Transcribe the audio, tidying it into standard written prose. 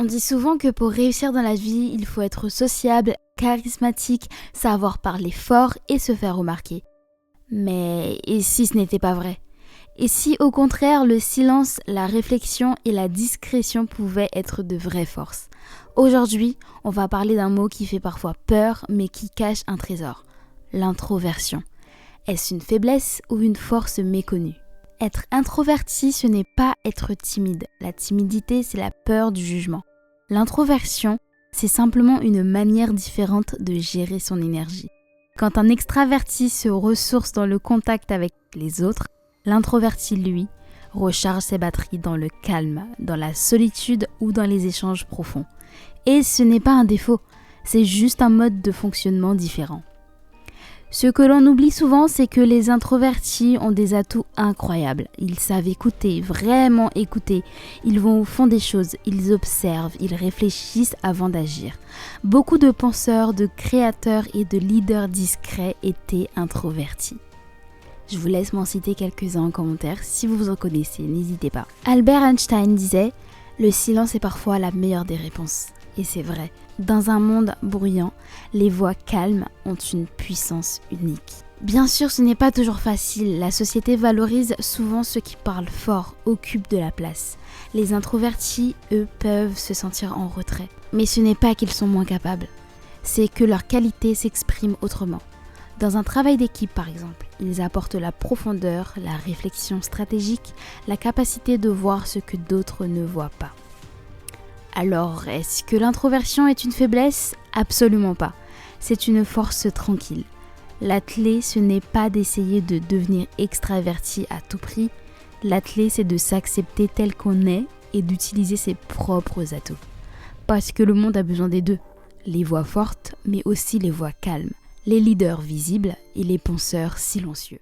On dit souvent que pour réussir dans la vie, il faut être sociable, charismatique, savoir parler fort et se faire remarquer. Mais et si ce n'était pas vrai? Et si au contraire le silence, la réflexion et la discrétion pouvaient être de vraies forces? Aujourd'hui, on va parler d'un mot qui fait parfois peur mais qui cache un trésor: l'introversion. Est-ce une faiblesse ou une force méconnue? Être introverti, ce n'est pas être timide. La timidité, c'est la peur du jugement. L'introversion, c'est simplement une manière différente de gérer son énergie. Quand un extraverti se ressource dans le contact avec les autres, l'introverti, lui, recharge ses batteries dans le calme, dans la solitude ou dans les échanges profonds. Et ce n'est pas un défaut, c'est juste un mode de fonctionnement différent. Ce que l'on oublie souvent, c'est que les introvertis ont des atouts incroyables. Ils savent écouter, vraiment écouter. Ils vont au fond des choses, ils observent, ils réfléchissent avant d'agir. Beaucoup de penseurs, de créateurs et de leaders discrets étaient introvertis. Je vous laisse m'en citer quelques-uns en commentaire. Si vous en connaissez, n'hésitez pas. Albert Einstein disait « Le silence est parfois la meilleure des réponses ». Et c'est vrai, dans un monde bruyant, les voix calmes ont une puissance unique. Bien sûr, ce n'est pas toujours facile. La société valorise souvent ceux qui parlent fort, occupent de la place. Les introvertis, eux, peuvent se sentir en retrait. Mais ce n'est pas qu'ils sont moins capables, c'est que leur qualité s'exprime autrement. Dans un travail d'équipe, par exemple, ils apportent la profondeur, la réflexion stratégique, la capacité de voir ce que d'autres ne voient pas. Alors, est-ce que l'introversion est une faiblesse? Absolument pas. C'est une force tranquille. La clé, ce n'est pas d'essayer de devenir extraverti à tout prix. La clé, c'est de s'accepter tel qu'on est et d'utiliser ses propres atouts. Parce que le monde a besoin des deux. Les voix fortes, mais aussi les voix calmes. Les leaders visibles et les penseurs silencieux.